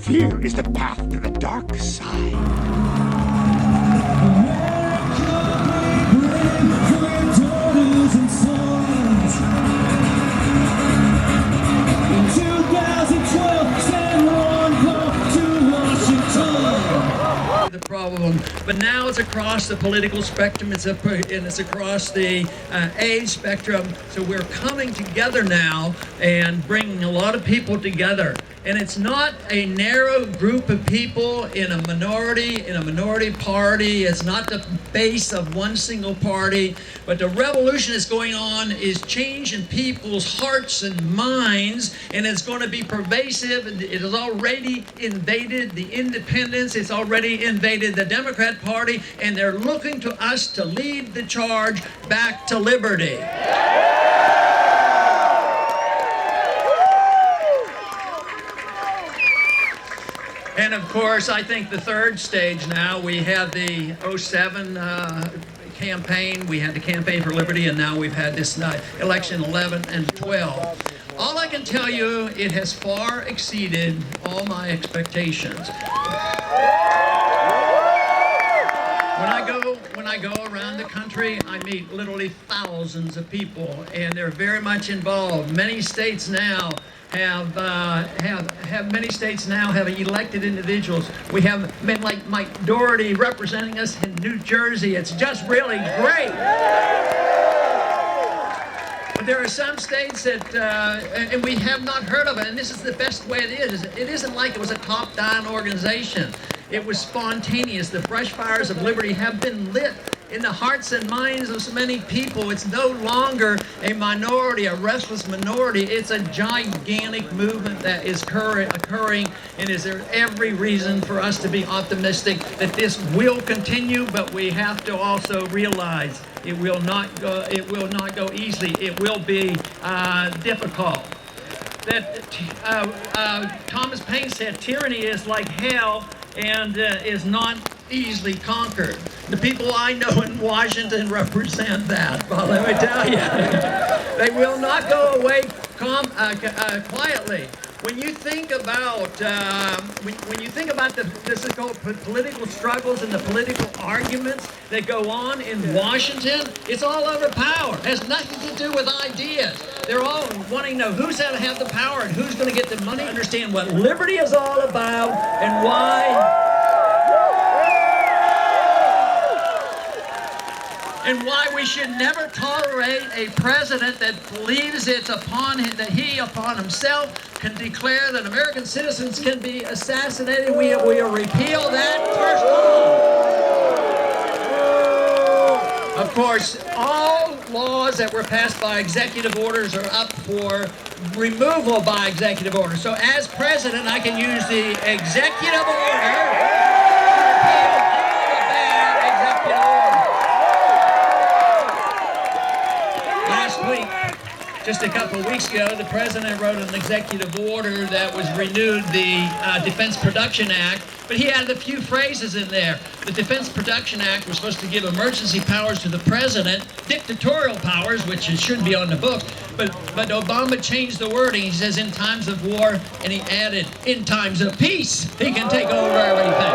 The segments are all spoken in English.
Fear is the path to the dark side. The problem, but now it's across the political spectrum, and it's across the age spectrum, so we're coming together now and bringing a lot of people together. And it's not a narrow group of people in a minority party. It's not the base of one single party, but the revolution that's going on is change in people's hearts and minds, and it's going to be pervasive. It has already invaded the independents. It's already invaded the Democrat Party, and they're looking to us to lead the charge back to liberty. And of course, I think the third stage now, we have the 07 campaign, we had the Campaign for Liberty, and now we've had this election 11 and 12. All I can tell you, it has far exceeded all my expectations. When I go around the country, I meet literally thousands of people, and they're very much involved. Many states now have elected individuals. We have men like Mike Doherty representing us in New Jersey. It's just really great. But there are some states that, and we have not heard of it, and this is the best way it is. It isn't like it was a top-down organization. It was spontaneous. The brush fires of liberty have been lit in the hearts and minds of so many people. It's no longer a minority, a restless minority. It's a gigantic movement that is occurring, and is there every reason for us to be optimistic that this will continue, but we have to also realize it will not go easily. It will be difficult. That Thomas Paine said, tyranny is like hell and is not easily conquered. The people I know in Washington represent that. Well, let me tell you, they will not go away quietly. When you think about when you think about the political struggles and the political arguments that go on in Washington, it's all over power. It has nothing to do with ideas. They're all wanting to know who's going to have the power and who's going to get the money. Understand what liberty is all about and why. And why we should never tolerate a president that believes it's upon him, that he upon himself can declare that American citizens can be assassinated. We will repeal that first law. Of course, all laws that were passed by executive orders are up for removal by executive order. So as president, I can use the executive order to repeal all the bad executive orders. Last week, just a couple of weeks ago, the president wrote an executive order that was renewed the Defense Production Act, but he added a few phrases in there. The Defense Production Act was supposed to give emergency powers to the president, dictatorial powers, which shouldn't be on the book, but Obama changed the wording. He says in times of war, and he added in times of peace, he can take over everything.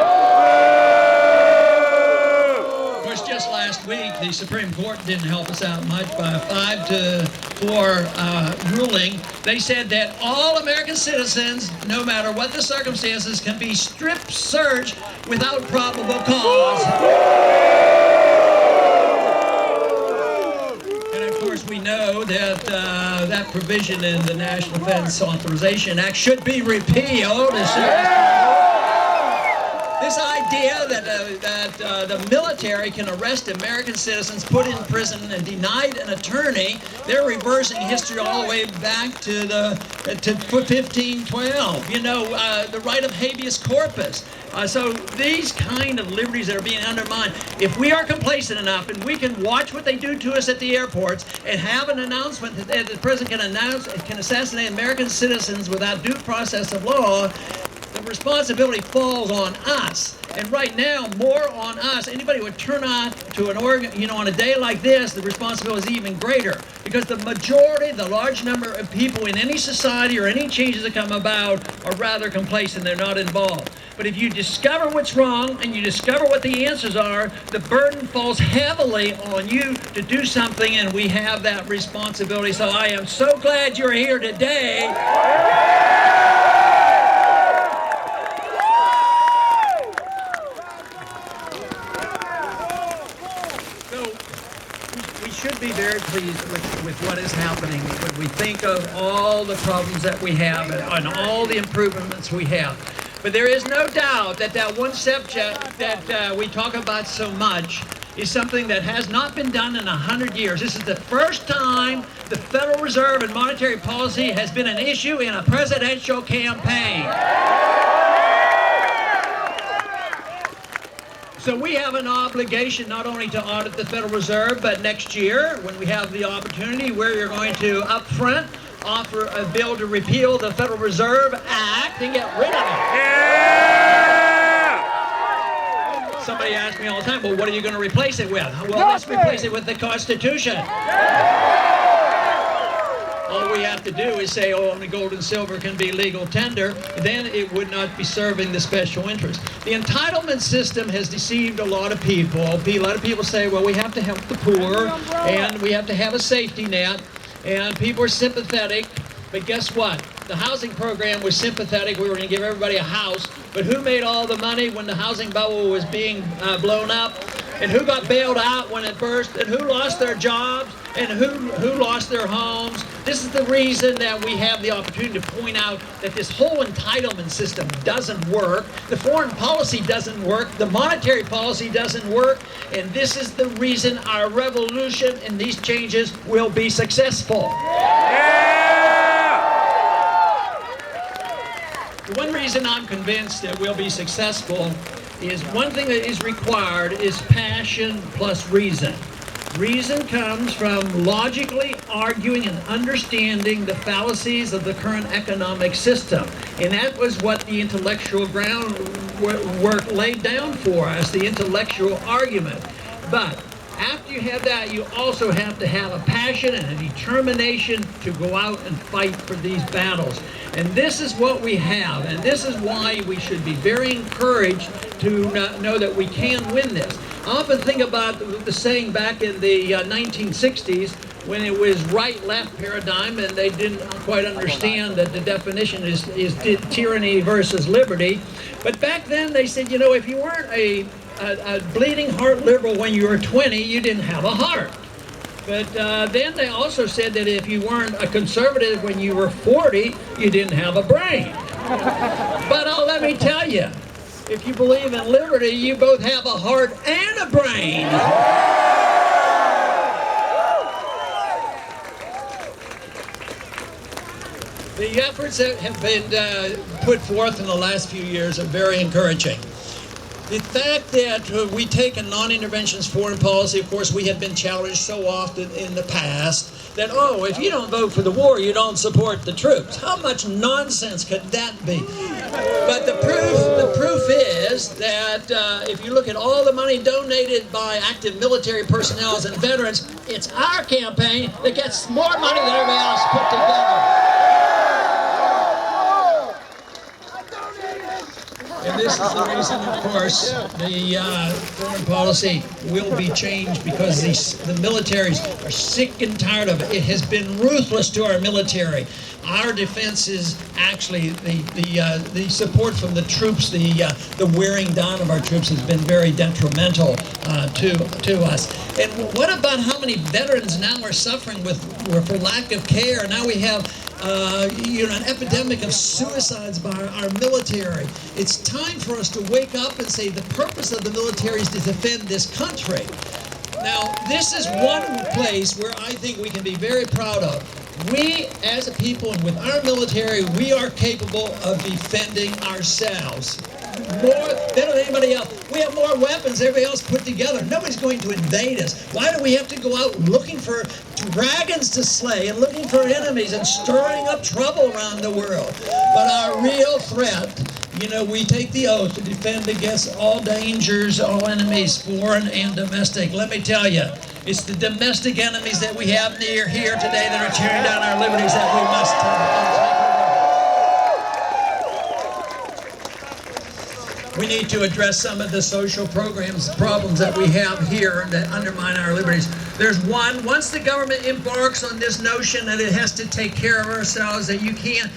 Just last week, the Supreme Court didn't help us out much by a 5-4 ruling. They said that all American citizens, no matter what the circumstances, can be strip searched without probable cause. And of course, we know that that provision in the National Defense Authorization Act should be repealed as soon as possible. This idea that the military can arrest American citizens, put in prison, and denied an attorney, they're reversing history all the way back to 1512. You know, the right of habeas corpus. So these kind of liberties that are being undermined, if we are complacent enough and we can watch what they do to us at the airports and have an announcement that the president can assassinate American citizens without due process of law, the responsibility falls on us. And right now, more on us. Anybody would turn on to an organ, on a day like this, the responsibility is even greater. Because the majority, the large number of people in any society or any changes that come about are rather complacent. They're not involved. But if you discover what's wrong and you discover what the answers are, the burden falls heavily on you to do something, and we have that responsibility. So I am so glad you're here today. Should be very pleased with what is happening when we think of all the problems that we have and all the improvements we have. But there is no doubt that that one subject that we talk about so much is something that has not been done in 100 years. This is the first time the Federal Reserve and monetary policy has been an issue in a presidential campaign. So we have an obligation not only to audit the Federal Reserve, but next year, when we have the opportunity, we're going to up front offer a bill to repeal the Federal Reserve Act and get rid of it. Yeah! Somebody asks me all the time, well, what are you going to replace it with? Well, let's replace it with the Constitution. All we have to do is say, oh, only gold and silver can be legal tender, then it would not be serving the special interest. The entitlement system has deceived a lot of people. A lot of people say, well, we have to help the poor, and we have to have a safety net, and people are sympathetic, but guess what? The housing program was sympathetic. We were going to give everybody a house, but who made all the money when the housing bubble was being blown up? And who got bailed out when it burst? And who lost their jobs? And who lost their homes? This is the reason that we have the opportunity to point out that this whole entitlement system doesn't work. The foreign policy doesn't work. The monetary policy doesn't work. And this is the reason our revolution and these changes will be successful. The one reason I'm convinced that we'll be successful is one thing that is required is passion plus reason. Reason comes from logically arguing and understanding the fallacies of the current economic system. And that was what the intellectual groundwork laid down for us, the intellectual argument. But after you have that, you also have to have a passion and a determination to go out and fight for these battles. And this is what we have, and this is why we should be very encouraged to know that we can win this. I often think about the saying back in the 1960s when it was right-left paradigm, and they didn't quite understand that the definition is tyranny versus liberty. But back then they said, if you weren't a bleeding heart liberal when you were 20, you didn't have a heart. But then they also said that if you weren't a conservative when you were 40, you didn't have a brain. But let me tell you, if you believe in liberty, you both have a heart and a brain. The efforts that have been put forth in the last few years are very encouraging. The fact that we take a non-interventionist foreign policy, of course, we have been challenged so often in the past that, if you don't vote for the war, you don't support the troops. How much nonsense could that be? But the proof is that if you look at all the money donated by active military personnel and veterans, it's our campaign that gets more money than everybody else put together. And this is the reason, of course, the foreign policy will be changed, because the militaries are sick and tired of it. It has been ruthless to our military. Our defense is actually the support from the troops, the wearing down of our troops has been very detrimental to us. And what about how many veterans now are suffering for lack of care? Now we have an epidemic of suicides by our military. It's time for us to wake up and say the purpose of the military is to defend this country. Now, this is one place where I think we can be very proud of. We, as a people and with our military, we are capable of defending ourselves. More than anybody else. We have more weapons than everybody else put together. Nobody's going to invade us. Why do we have to go out looking for dragons to slay and looking for enemies and stirring up trouble around the world? But our real threat You know, we take the oath to defend against all dangers, all enemies, foreign and domestic. Let me tell you, it's the domestic enemies that we have near here today that are tearing down our liberties that we must take. We need to address some of the social problems that we have here that undermine our liberties. There's one, once the government embarks on this notion that it has to take care of ourselves, that you can't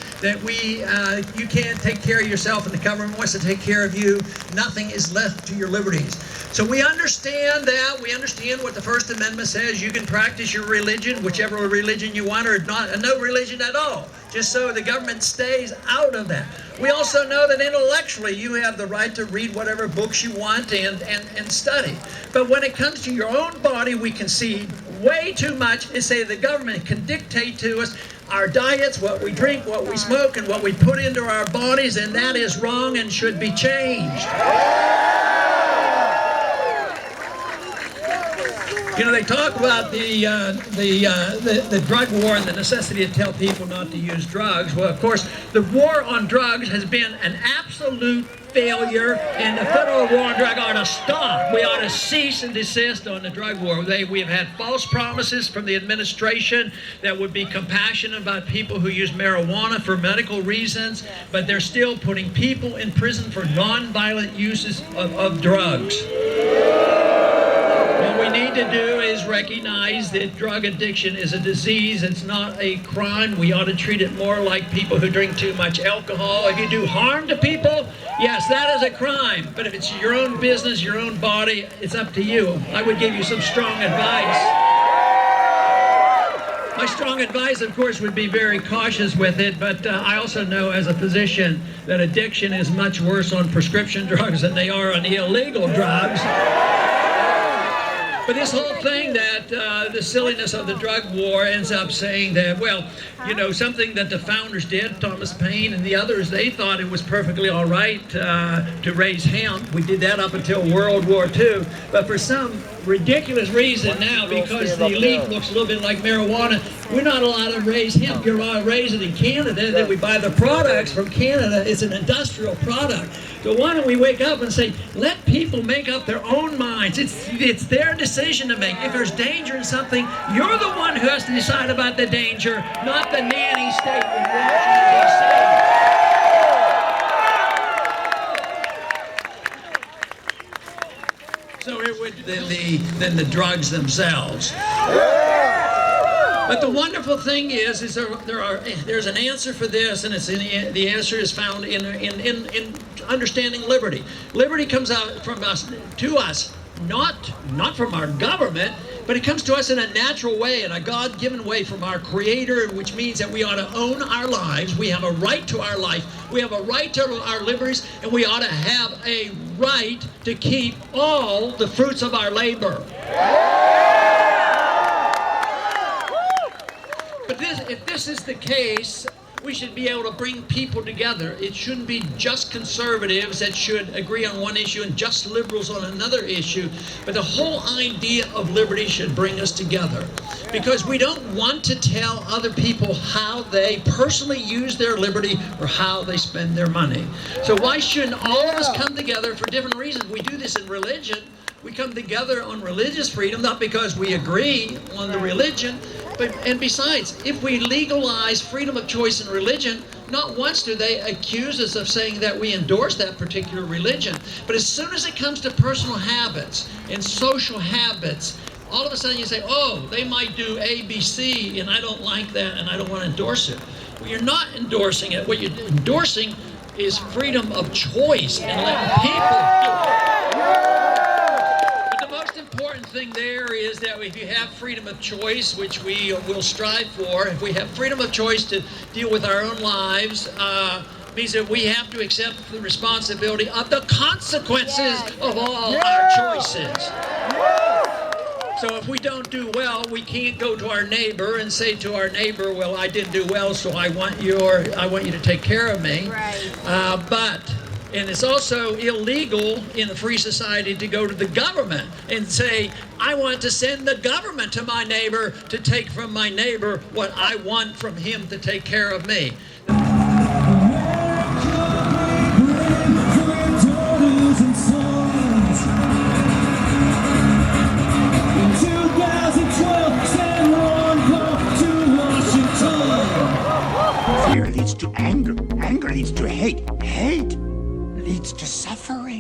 take care of yourself and the government wants to take care of you, nothing is left to your liberties. So we understand that. We understand what the First Amendment says. You can practice your religion, whichever religion you want, or not, no religion at all, just so the government stays out of that. We also know that intellectually you have the right to read whatever books you want and study. But when it comes to your own body, we concede way too much and say the government can dictate to us our diets, what we drink, what we smoke, and what we put into our bodies, and that is wrong and should be changed. You know, they talk about the drug war and the necessity to tell people not to use drugs. Well, of course, the war on drugs has been an absolute failure, and the federal war on drugs ought to stop. We ought to cease and desist on the drug war. We have had false promises from the administration that would be compassionate about people who use marijuana for medical reasons, but they're still putting people in prison for non-violent uses of drugs. What we need to do is recognize that drug addiction is a disease. It's not a crime. We ought to treat it more like people who drink too much alcohol. If you do harm to people, yes, that is a crime. But if it's your own business, your own body, it's up to you. I would give you some strong advice. My strong advice, of course, would be very cautious with it, but I also know as a physician that addiction is much worse on prescription drugs than they are on illegal drugs. But this whole thing that the silliness of the drug war ends up saying that, well, you know, something that the founders did, Thomas Paine and the others, they thought it was perfectly all right to raise hemp. We did that up until World War II. But for some ridiculous reason now, because the leaf looks a little bit like marijuana, we're not allowed to raise hemp. You're allowed to raise it in Canada. Then we buy the products from Canada. It's an industrial product. So why don't we wake up and say, let people make up their own minds. It's their decision to make. If there's danger in something, you're the one who has to decide about the danger, not the nanny state in Washington, D.C. So it would than the drugs themselves. But the wonderful thing is there's an answer for this, and the answer is found in understanding liberty. Liberty comes out from us to us, not from our government, but it comes to us in a natural way, in a God-given way from our Creator, which means that we ought to own our lives. We have a right to our life. We have a right to our liberties, and we ought to have a right to keep all the fruits of our labor. But if this is the case, we should be able to bring people together. It shouldn't be just conservatives that should agree on one issue and just liberals on another issue. But the whole idea of liberty should bring us together. Because we don't want to tell other people how they personally use their liberty or how they spend their money. So why shouldn't all of us come together for different reasons? We do this in religion. We come together on religious freedom, not because we agree on the religion, and besides, if we legalize freedom of choice in religion, not once do they accuse us of saying that we endorse that particular religion. But as soon as it comes to personal habits and social habits, all of a sudden you say, oh, they might do A, B, C, and I don't like that, and I don't want to endorse it. Well, you're not endorsing it. What you're endorsing is freedom of choice and letting people... The important thing there is that if you have freedom of choice, which we will strive for, if we have freedom of choice to deal with our own lives, means that we have to accept the responsibility of the consequences of all our choices. So if we don't do well, we can't go to our neighbor and say to our neighbor, well, I didn't do well, so I want you to take care of me. Right. And it's also illegal in a free society to go to the government and say, I want to send the government to my neighbor to take from my neighbor what I want from him to take care of me. to suffering.